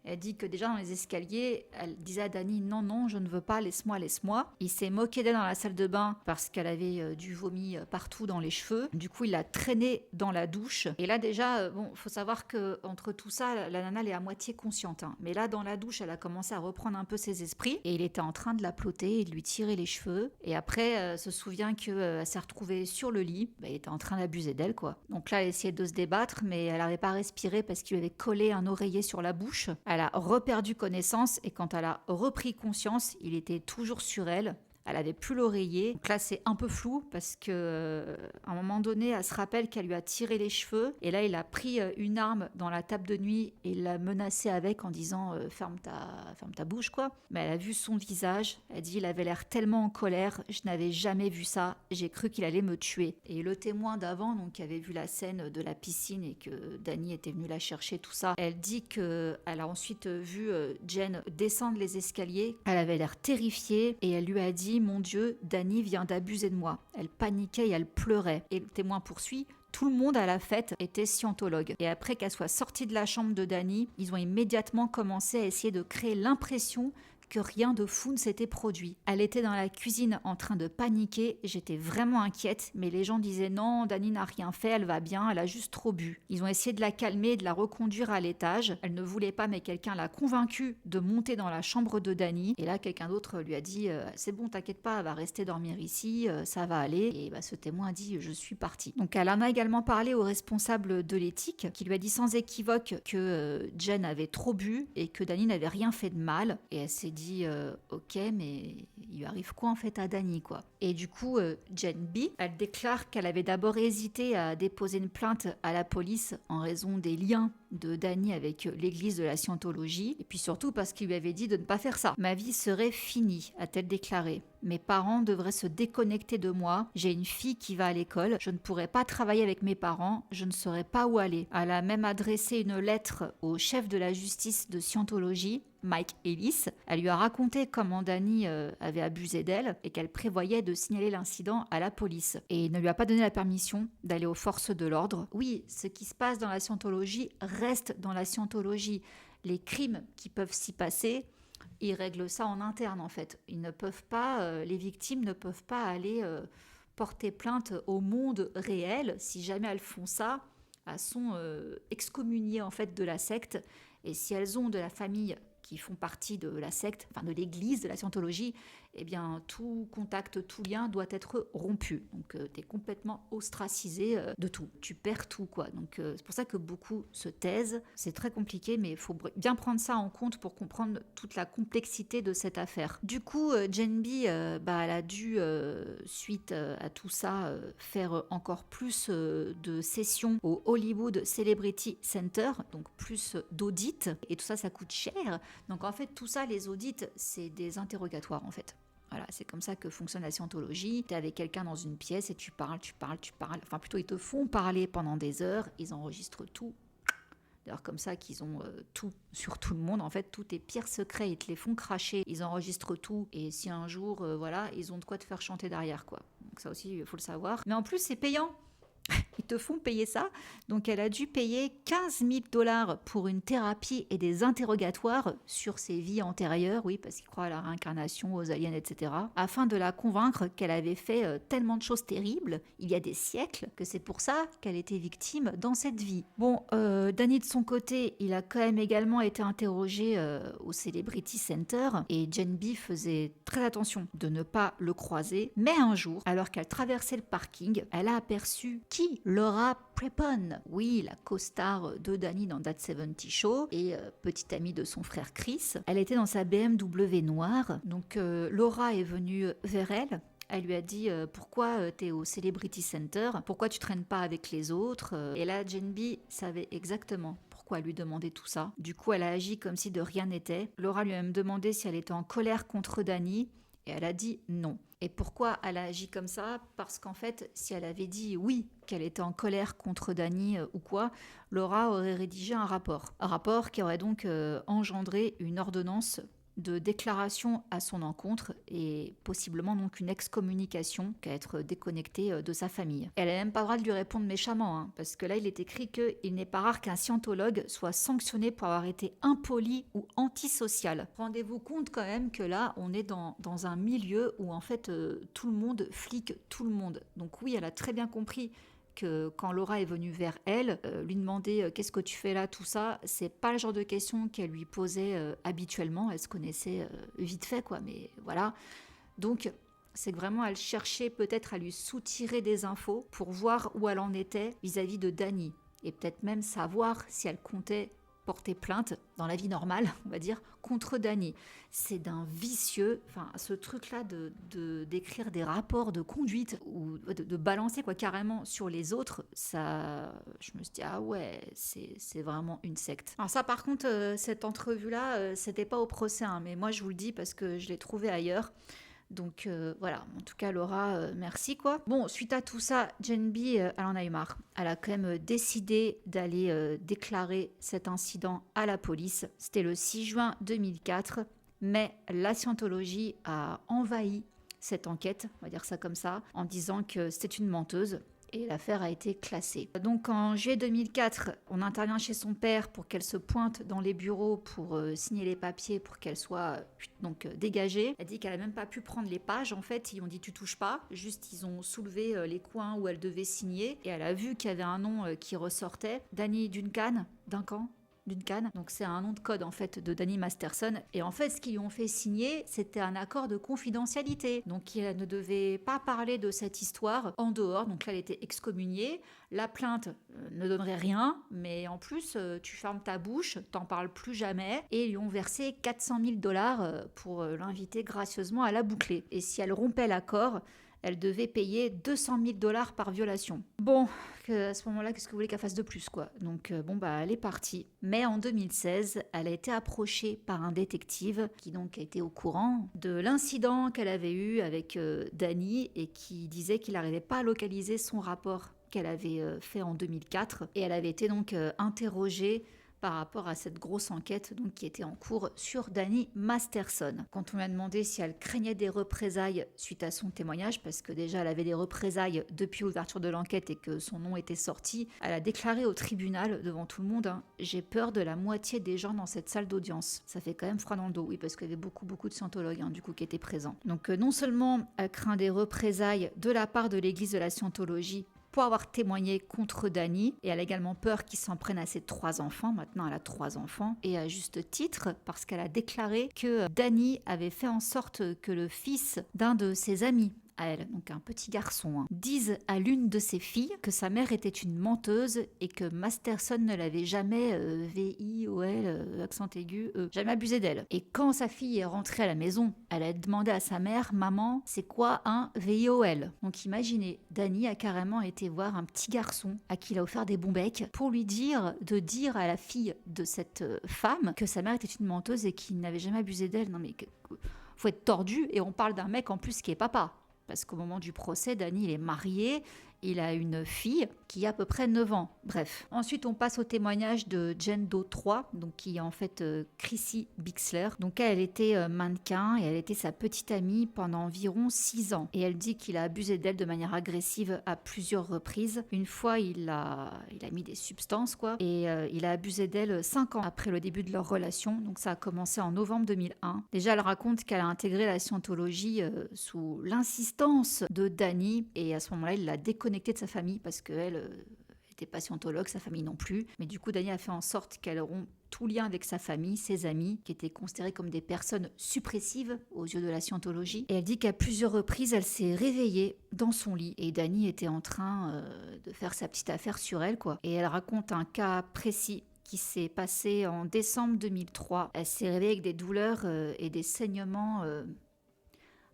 elle dit que déjà dans les escaliers, elle disait à Danny non, non, je ne veux pas, laisse-moi, laisse-moi. Il s'est moqué d'elle dans la salle de bain parce qu'elle avait du vomi partout dans les cheveux. Du coup, il l'a traînée dans la douche. Et là, déjà, bon, faut savoir que entre tout ça, la nana, elle est à moitié consciente. Hein. Mais là, dans la douche, elle a commencé à reprendre un peu ses esprits. Et il était en train de la ploter et de lui tirer les cheveux. Et après, elle se souvient qu'elle s'est retrouvée sur le lit. Il était en train d'abuser d'elle, quoi. Donc là, elle essayait de se débattre, mais elle n'arrivait pas à respirer parce qu'il lui avait collé un oreiller sur la bouche. Elle a reperdu connaissance et quand elle a repris conscience, il était toujours sur elle. Elle avait plus l'oreiller. Donc là, c'est un peu flou parce que à un moment donné, elle se rappelle qu'elle lui a tiré les cheveux. Et là, il a pris une arme dans la table de nuit et l'a menacée avec en disant ferme ta bouche, quoi. Mais elle a vu son visage. Elle dit il avait l'air tellement en colère. Je n'avais jamais vu ça. J'ai cru qu'il allait me tuer. Et le témoin d'avant, donc qui avait vu la scène de la piscine et que Danny était venu la chercher, tout ça, elle dit qu'elle a ensuite vu Jen descendre les escaliers. Elle avait l'air terrifiée et elle lui a dit mon Dieu, Danny vient d'abuser de moi. Elle paniquait et elle pleurait. Et le témoin poursuit. Tout le monde à la fête était scientologue. Et après qu'elle soit sortie de la chambre de Danny, ils ont immédiatement commencé à essayer de créer l'impression que rien de fou ne s'était produit. Elle était dans la cuisine en train de paniquer, j'étais vraiment inquiète, mais les gens disaient non, Danny n'a rien fait, elle va bien, elle a juste trop bu. Ils ont essayé de la calmer et de la reconduire à l'étage. Elle ne voulait pas, mais quelqu'un l'a convaincue de monter dans la chambre de Danny. Et là, quelqu'un d'autre lui a dit c'est bon, t'inquiète pas, elle va rester dormir ici, ça va aller. Et ce témoin a dit je suis partie. Donc elle en a également parlé au responsable de l'éthique, qui lui a dit sans équivoque que Jen avait trop bu et que Danny n'avait rien fait de mal. Et elle s'est dit ok, mais il lui arrive quoi en fait à Danny, quoi. Et du coup Jen B, elle déclare qu'elle avait d'abord hésité à déposer une plainte à la police en raison des liens de Danny avec l'église de la Scientologie, et puis surtout parce qu'il lui avait dit de ne pas faire ça. Ma vie serait finie, a-t-elle déclaré. Mes parents devraient se déconnecter de moi. J'ai une fille qui va à l'école. Je ne pourrais pas travailler avec mes parents. Je ne saurais pas où aller. Elle a même adressé une lettre au chef de la justice de Scientologie, Mike Ellis. Elle lui a raconté comment Danny avait abusé d'elle et qu'elle prévoyait de signaler l'incident à la police. Et il ne lui a pas donné la permission d'aller aux forces de l'ordre. Oui, ce qui se passe dans la Scientologie reste dans la Scientologie. Les crimes qui peuvent s'y passer, ils règlent ça en interne en fait. Ils ne peuvent pas, les victimes ne peuvent pas aller porter plainte au monde réel. Si jamais elles font ça, elles sont excommuniées en fait de la secte. Et si elles ont de la famille qui font partie de la secte, enfin de l'église, de la Scientologie, eh bien tout contact, tout lien doit être rompu. Donc tu es complètement ostracisé de tout. Tu perds tout, quoi. Donc c'est pour ça que beaucoup se taisent. C'est très compliqué, mais il faut bien prendre ça en compte pour comprendre toute la complexité de cette affaire. Du coup, Jen B, elle a dû, suite à tout ça, faire encore plus de sessions au Hollywood Celebrity Center, donc plus d'audits. Et tout ça, ça coûte cher. Donc en fait, tout ça, les audits, c'est des interrogatoires en fait. Voilà, c'est comme ça que fonctionne la Scientologie. Tu es avec quelqu'un dans une pièce et tu parles. Enfin, plutôt, ils te font parler pendant des heures. Ils enregistrent tout. D'ailleurs, comme ça qu'ils ont tout sur tout le monde. En fait, tous tes pires secrets, ils te les font cracher. Ils enregistrent tout. Et si un jour, ils ont de quoi te faire chanter derrière, quoi. Donc ça aussi, il faut le savoir. Mais en plus, c'est payant. Ils te font payer ça. Donc elle a dû payer $15,000 pour une thérapie et des interrogatoires sur ses vies antérieures, oui, parce qu'ils croient à la réincarnation, aux aliens, etc., afin de la convaincre qu'elle avait fait tellement de choses terribles, il y a des siècles, que c'est pour ça qu'elle était victime dans cette vie. Bon, Danny de son côté, il a quand même également été interrogé au Celebrity Center, et Jen B faisait très attention de ne pas le croiser, mais un jour, alors qu'elle traversait le parking, elle a aperçu qui? Laura Prepon, oui, la co-star de Danny dans That 70 Show et petite amie de son frère Chris. Elle était dans sa BMW noire, donc Laura est venue vers elle. Elle lui a dit pourquoi t'es au Celebrity Center, pourquoi tu traînes pas avec les autres. Et là, Jen B savait exactement pourquoi elle lui demandait tout ça. Du coup, elle a agi comme si de rien n'était. Laura lui a même demandé si elle était en colère contre Danny. Et elle a dit non. Et pourquoi elle a agi comme ça? Parce qu'en fait, si elle avait dit oui, qu'elle était en colère contre Danny ou quoi, Laura aurait rédigé un rapport. Un rapport qui aurait donc engendré une ordonnance de déclaration à son encontre et possiblement donc une excommunication qu'à être déconnectée de sa famille. Elle n'a même pas le droit de lui répondre méchamment, hein, parce que là il est écrit qu'il n'est pas rare qu'un scientologue soit sanctionné pour avoir été impoli ou antisocial. Rendez-vous compte quand même que là on est dans un milieu où en fait tout le monde flique tout le monde. Donc oui, elle a très bien compris que quand Laura est venue vers elle, lui demander qu'est-ce que tu fais là, tout ça, c'est pas le genre de questions qu'elle lui posait habituellement. Elle se connaissait vite fait, quoi, mais voilà. Donc, c'est que vraiment, elle cherchait peut-être à lui soutirer des infos pour voir où elle en était vis-à-vis de Danny. Et peut-être même savoir si elle comptait porter plainte dans la vie normale, on va dire, contre Danny. C'est d'un vicieux, enfin, ce truc-là d'écrire des rapports de conduite ou de balancer quoi carrément sur les autres, ça, je me suis dit, ah ouais, c'est vraiment une secte. Alors ça, par contre, cette entrevue-là, c'était pas au procès, hein, mais moi, je vous le dis parce que je l'ai trouvée ailleurs. Donc voilà, en tout cas Laura, merci quoi. Bon, suite à tout ça, Jen B, elle en a eu marre. Elle a quand même décidé d'aller déclarer cet incident à la police. C'était le 6 juin 2004, mais la Scientologie a envahi cette enquête, on va dire ça comme ça, en disant que c'était une menteuse. Et l'affaire a été classée. Donc en juillet 2004, on intervient chez son père pour qu'elle se pointe dans les bureaux pour signer les papiers pour qu'elle soit donc dégagée. Elle dit qu'elle n'a même pas pu prendre les pages. En fait, ils ont dit tu touches pas. Juste, ils ont soulevé les coins où elle devait signer. Et elle a vu qu'il y avait un nom qui ressortait. Danny Duncan. Donc c'est un nom de code en fait de Danny Masterson. Et en fait, ce qu'ils lui ont fait signer, c'était un accord de confidentialité. Donc il ne devait pas parler de cette histoire en dehors. Donc là, elle était excommuniée. La plainte ne donnerait rien, mais en plus, tu fermes ta bouche, t'en parles plus jamais. Et ils lui ont versé $400 000 pour l'inviter gracieusement à la boucler. Et si elle rompait l'accord, elle devait payer $200 000 par violation. Bon, à ce moment-là, qu'est-ce que vous voulez qu'elle fasse de plus, quoi? Donc, elle est partie. Mais en 2016, elle a été approchée par un détective qui donc a été au courant de l'incident qu'elle avait eu avec Danny et qui disait qu'il n'arrivait pas à localiser son rapport qu'elle avait fait en 2004. Et elle avait été donc interrogée par rapport à cette grosse enquête donc, qui était en cours sur Danny Masterson. Quand on lui a demandé si elle craignait des représailles suite à son témoignage, parce que déjà elle avait des représailles depuis l'ouverture de l'enquête et que son nom était sorti, elle a déclaré au tribunal devant tout le monde j'ai peur de la moitié des gens dans cette salle d'audience. Ça fait quand même froid dans le dos, oui, parce qu'il y avait beaucoup de scientologues du coup qui étaient présents. Donc non seulement elle craint des représailles de la part de l'église de la Scientologie pour avoir témoigné contre Danny, et elle a également peur qu'il s'en prenne à ses 3 enfants. Maintenant, elle a 3 enfants, et à juste titre, parce qu'elle a déclaré que Danny avait fait en sorte que le fils d'un de ses amis à elle, donc un petit garçon, dise à l'une de ses filles que sa mère était une menteuse et que Masterson ne l'avait jamais, V-I-O-L, accent aigu, jamais abusé d'elle. Et quand sa fille est rentrée à la maison, elle a demandé à sa mère, maman, c'est quoi un V-I-O-L? Donc imaginez, Danny a carrément été voir un petit garçon à qui il a offert des bons becs pour lui dire à la fille de cette femme que sa mère était une menteuse et qu'il n'avait jamais abusé d'elle. Non mais faut être tordu, et on parle d'un mec en plus qui est papa. Parce qu'au moment du procès, Danny, il est marié, il a une fille qui a à peu près 9 ans. Bref. Ensuite, on passe au témoignage de Jane Doe 3, donc qui est en fait Chrissy Bixler. Donc elle était mannequin et elle était sa petite amie pendant environ 6 ans. Et elle dit qu'il a abusé d'elle de manière agressive à plusieurs reprises. Une fois, il a mis des substances, quoi. Et il a abusé d'elle 5 ans après le début de leur relation. Donc ça a commencé en novembre 2001. Déjà, elle raconte qu'elle a intégré la Scientologie sous l'insistance de Danny. Et à ce moment-là, il l'a déconnectée de sa famille parce qu'elle n'était pas scientologue, sa famille non plus. Mais du coup, Danny a fait en sorte qu'elle rompe tout lien avec sa famille, ses amis, qui étaient considérés comme des personnes suppressives aux yeux de la Scientologie. Et elle dit qu'à plusieurs reprises, elle s'est réveillée dans son lit et Danny était en train de faire sa petite affaire sur elle, quoi. Et elle raconte un cas précis qui s'est passé en décembre 2003. Elle s'est réveillée avec des douleurs et des saignements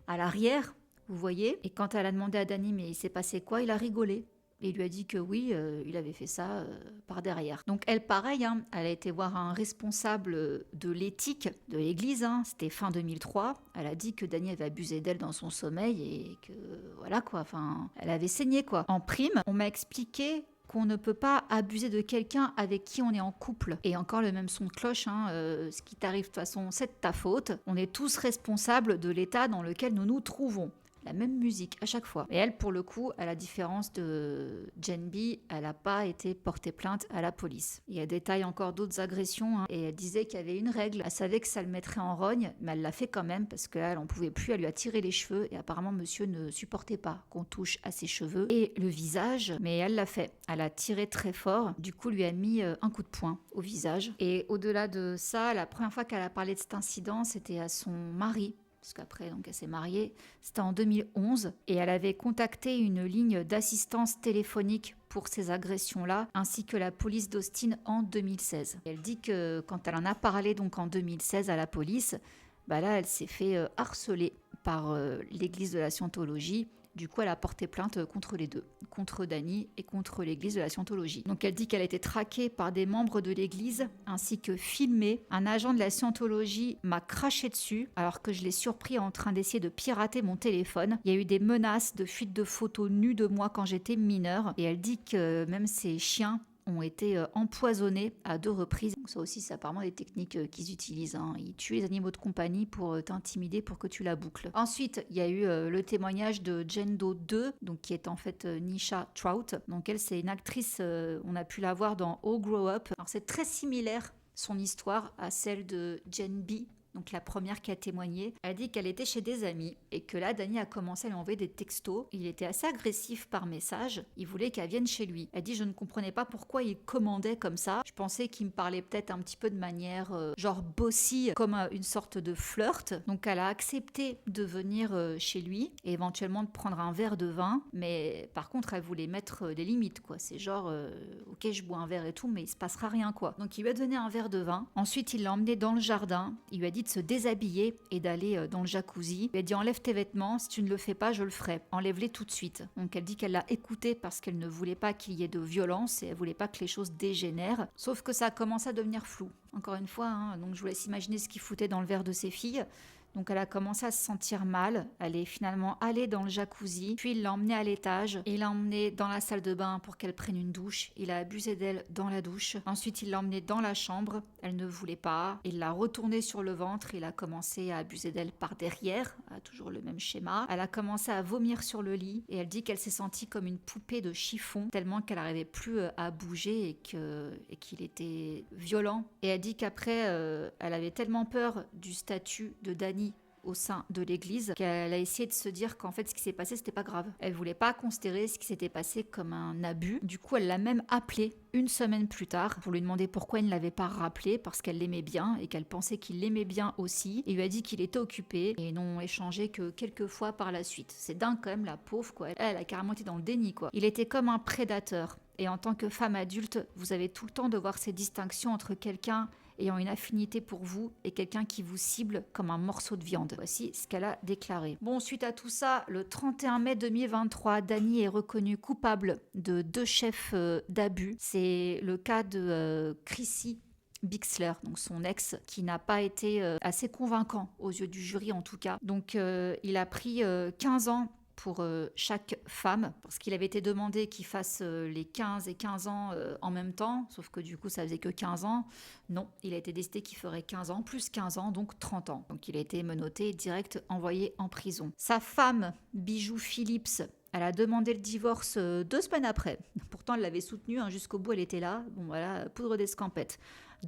à l'arrière. Vous vous voyez. Et quand elle a demandé à Danny, mais il s'est passé quoi, il a rigolé. Et il lui a dit que oui, il avait fait ça par derrière. Donc elle, pareil, hein, elle a été voir un responsable de l'éthique de l'église, hein, c'était fin 2003. Elle a dit que Danny avait abusé d'elle dans son sommeil et que voilà quoi, enfin, elle avait saigné quoi. En prime, on m'a expliqué qu'on ne peut pas abuser de quelqu'un avec qui on est en couple. Et encore le même son de cloche, hein, ce qui t'arrive de toute façon, c'est de ta faute. On est tous responsables de l'état dans lequel nous nous trouvons. La même musique à chaque fois. Et elle, pour le coup, à la différence de Jen B, elle n'a pas été portée plainte à la police. Il y a détail encore d'autres agressions, hein, et elle disait qu'il y avait une règle. Elle savait que ça le mettrait en rogne, mais elle l'a fait quand même parce qu'elle n'en pouvait plus. Elle lui a tiré les cheveux et apparemment monsieur ne supportait pas qu'on touche à ses cheveux et le visage, mais elle l'a fait. Elle a tiré très fort, du coup lui a mis un coup de poing au visage. Et au-delà de ça, la première fois qu'elle a parlé de cet incident, c'était à son mari. Parce qu'après, donc, elle s'est mariée, c'était en 2011, et elle avait contacté une ligne d'assistance téléphonique pour ces agressions-là, ainsi que la police d'Austin en 2016. Et elle dit que quand elle en a parlé donc en 2016 à la police, bah là, elle s'est fait harceler par l'église de la Scientologie. Du coup, elle a porté plainte contre les deux, contre Danny et contre l'église de la Scientologie. Donc elle dit qu'elle a été traquée par des membres de l'église ainsi que filmée. Un agent de la Scientologie m'a craché dessus alors que je l'ai surpris en train d'essayer de pirater mon téléphone. Il y a eu des menaces de fuite de photos nues de moi quand j'étais mineure. Et elle dit que même ses chiens ont été empoisonnés à 2 reprises. Donc ça aussi, c'est apparemment des techniques qu'ils utilisent, hein. Ils tuent les animaux de compagnie pour t'intimider, pour que tu la boucles. Ensuite, il y a eu le témoignage de Jane Doe 2, donc qui est en fait Nisha Trout. Donc elle, c'est une actrice, on a pu la voir dans All Grow Up. Alors c'est très similaire, son histoire, à celle de Jen B, donc la première qui a témoigné. Elle dit qu'elle était chez des amis et que là, Danny a commencé à lui envoyer des textos. Il était assez agressif par message. Il voulait qu'elle vienne chez lui. Elle dit, je ne comprenais pas pourquoi il commandait comme ça. Je pensais qu'il me parlait peut-être un petit peu de manière genre bossy, comme une sorte de flirt. Donc elle a accepté de venir chez lui et éventuellement de prendre un verre de vin. Mais par contre, elle voulait mettre des limites, quoi. C'est genre, ok, je bois un verre et tout, mais il se passera rien, quoi. Donc il lui a donné un verre de vin. Ensuite, il l'a emmené dans le jardin. Il lui a dit de se déshabiller et d'aller dans le jacuzzi. Elle a dit, enlève tes vêtements, si tu ne le fais pas, je le ferai. Enlève-les tout de suite. Donc elle dit qu'elle l'a écouté parce qu'elle ne voulait pas qu'il y ait de violence et elle voulait pas que les choses dégénèrent. Sauf que ça a commencé à devenir flou. Encore une fois, hein, donc je vous laisse imaginer ce qu'il foutait dans le verre de ses filles. Donc elle a commencé à se sentir mal, elle est finalement allée dans le jacuzzi, puis il l'a emmenée à l'étage et il l'a emmenée dans la salle de bain pour qu'elle prenne une douche. Il a abusé d'elle dans la douche. Ensuite il l'a emmenée dans la chambre, elle ne voulait pas. Il l'a retournée sur le ventre, il a commencé à abuser d'elle par derrière, toujours le même schéma. Elle a commencé à vomir sur le lit et elle dit qu'elle s'est sentie comme une poupée de chiffon tellement qu'elle n'arrivait plus à bouger et qu'il était violent. Et elle dit qu'après elle avait tellement peur du statut de Danny au sein de l'église qu'elle a essayé de se dire qu'en fait ce qui s'est passé c'était pas grave. Elle voulait pas considérer ce qui s'était passé comme un abus. Du coup elle l'a même appelé une semaine plus tard pour lui demander pourquoi il ne l'avait pas rappelé, parce qu'elle l'aimait bien et qu'elle pensait qu'il l'aimait bien aussi, et lui a dit qu'il était occupé et n'ont échangé que quelques fois par la suite. C'est dingue quand même, la pauvre quoi. Elle a carrément été dans le déni quoi. Il était comme un prédateur. Et en tant que femme adulte, vous avez tout le temps de voir ces distinctions entre quelqu'un ayant une affinité pour vous et quelqu'un qui vous cible comme un morceau de viande. Voici ce qu'elle a déclaré. Bon, suite à tout ça, le 31 mai 2023, Danny est reconnu coupable de 2 chefs d'abus. C'est le cas de Chrissy Bixler, donc son ex, qui n'a pas été assez convaincant aux yeux du jury en tout cas. Donc il a pris 15 ans pour chaque femme, parce qu'il avait été demandé qu'il fasse les 15 et 15 ans en même temps, sauf que du coup ça faisait que 15 ans. Non, il a été décidé qu'il ferait 15 ans, plus 15 ans, donc 30 ans. Donc il a été menotté et direct envoyé en prison. Sa femme, Bijou Phillips, elle a demandé le divorce 2 semaines après. Pourtant, elle l'avait soutenu, hein, jusqu'au bout, elle était là. Bon, voilà, poudre d'escampette.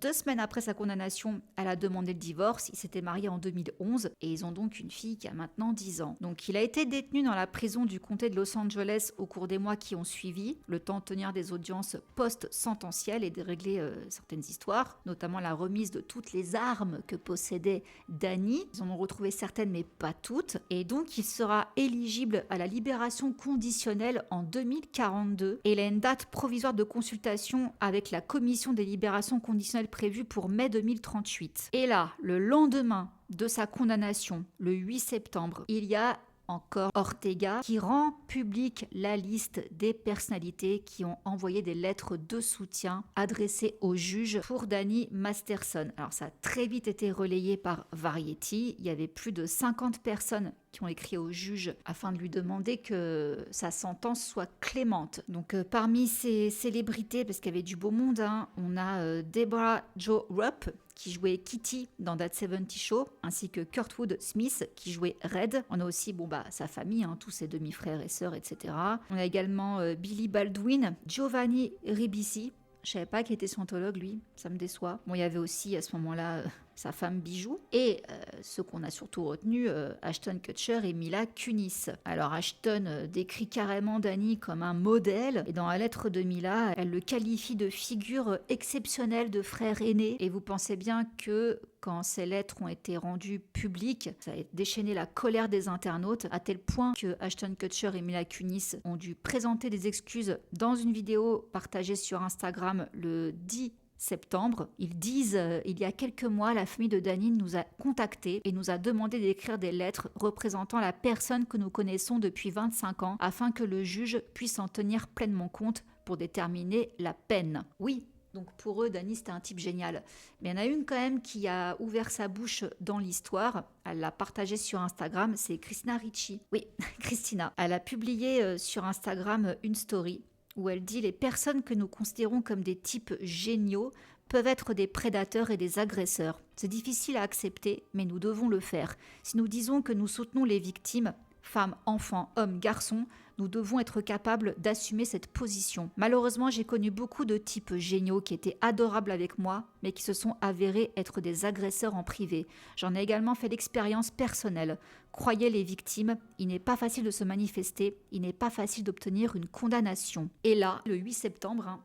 2 semaines après sa condamnation, elle a demandé le divorce. Ils s'étaient mariés en 2011 et ils ont donc une fille qui a maintenant 10 ans. Donc, il a été détenu dans la prison du comté de Los Angeles au cours des mois qui ont suivi, le temps de tenir des audiences post-sententielles et de régler certaines histoires, notamment la remise de toutes les armes que possédait Danny. Ils en ont retrouvé certaines, mais pas toutes. Et donc, il sera éligible à la libération conditionnelle en 2042. Et il a une date provisoire de consultation avec la commission des libérations conditionnelles prévue pour mai 2038. Et là, le lendemain de sa condamnation, le 8 septembre, il y a encore Ortega, qui rend publique la liste des personnalités qui ont envoyé des lettres de soutien adressées au juge pour Danny Masterson. Alors ça a très vite été relayé par Variety. Il y avait plus de 50 personnes qui ont écrit au juge afin de lui demander que sa sentence soit clémente. Donc parmi ces célébrités, parce qu'il y avait du beau monde, on a Deborah Jo Rupp qui jouait Kitty dans That 70 Show, ainsi que Kurtwood Smith qui jouait Red. On a aussi sa famille, tous ses demi-frères et sœurs, etc. On a également Billy Baldwin, Giovanni Ribisi. Je savais pas qu'il était scientologue, lui, ça me déçoit. Bon, il y avait aussi à ce moment-là sa femme Bijou, et ce qu'on a surtout retenu, Ashton Kutcher et Mila Kunis. Alors Ashton décrit carrément Danny comme un modèle, et dans la lettre de Mila, elle le qualifie de figure exceptionnelle de frère aîné, et vous pensez bien que quand ces lettres ont été rendues publiques, ça a déchaîné la colère des internautes, à tel point que Ashton Kutcher et Mila Kunis ont dû présenter des excuses dans une vidéo partagée sur Instagram le 10 septembre. Ils disent il y a quelques mois, la famille de Danny nous a contactés et nous a demandé d'écrire des lettres représentant la personne que nous connaissons depuis 25 ans afin que le juge puisse en tenir pleinement compte pour déterminer la peine. Oui, donc pour eux, Danny, c'était un type génial. Mais il y en a une quand même qui a ouvert sa bouche dans l'histoire. Elle l'a partagée sur Instagram, c'est Christina Ricci. Oui, Christina. Elle a publié sur Instagram une story où elle dit « Les personnes que nous considérons comme des types géniaux peuvent être des prédateurs et des agresseurs. C'est difficile à accepter, mais nous devons le faire. Si nous disons que nous soutenons les victimes, femmes, enfants, hommes, garçons, nous devons être capables d'assumer cette position. Malheureusement, j'ai connu beaucoup de types géniaux qui étaient adorables avec moi, mais qui se sont avérés être des agresseurs en privé. J'en ai également fait l'expérience personnelle. Croyez les victimes, il n'est pas facile de se manifester, il n'est pas facile d'obtenir une condamnation. » Et là, le 8 septembre,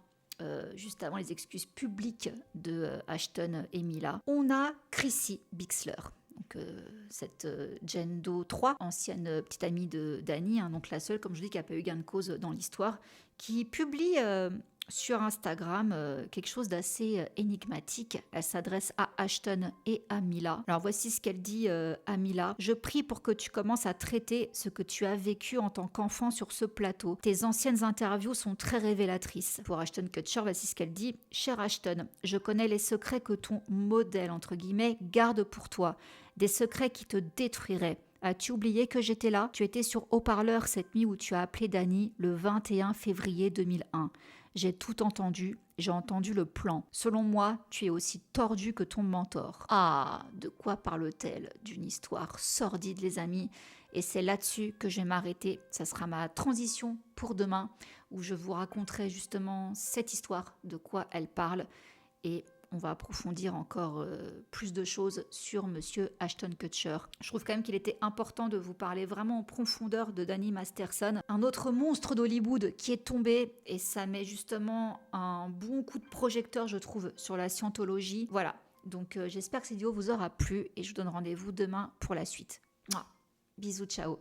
juste avant les excuses publiques de Ashton et Mila, on a Chrissy Bixler. Donc, cette Jane Doe 3, ancienne petite amie de Danny, donc la seule, comme je dis, qui n'a pas eu gain de cause dans l'histoire, qui publie sur Instagram quelque chose d'assez énigmatique. Elle s'adresse à Ashton et à Mila. Alors voici ce qu'elle dit à Mila. « Je prie pour que tu commences à traiter ce que tu as vécu en tant qu'enfant sur ce plateau. Tes anciennes interviews sont très révélatrices. » Pour Ashton Kutcher, voici ce qu'elle dit. « Cher Ashton, je connais les secrets que ton modèle, entre guillemets, garde pour toi. Des secrets qui te détruiraient. As-tu oublié que j'étais là ? Tu étais sur haut-parleur cette nuit où tu as appelé Danny le 21 février 2001. J'ai tout entendu, j'ai entendu le plan. Selon moi, tu es aussi tordu que ton mentor. » Ah, de quoi parle-t-elle ? D'une histoire sordide, les amis. Et c'est là-dessus que je vais m'arrêter. Ça sera ma transition pour demain, où je vous raconterai justement cette histoire, de quoi elle parle. Et on va approfondir encore plus de choses sur monsieur Ashton Kutcher. Je trouve quand même qu'il était important de vous parler vraiment en profondeur de Danny Masterson, un autre monstre d'Hollywood qui est tombé, et ça met justement un bon coup de projecteur, je trouve, sur la scientologie. Voilà, donc j'espère que cette vidéo vous aura plu, et je vous donne rendez-vous demain pour la suite. Mouah. Bisous, ciao.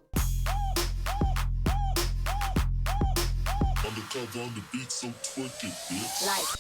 Undercover on the beat, so twerk it, bitch.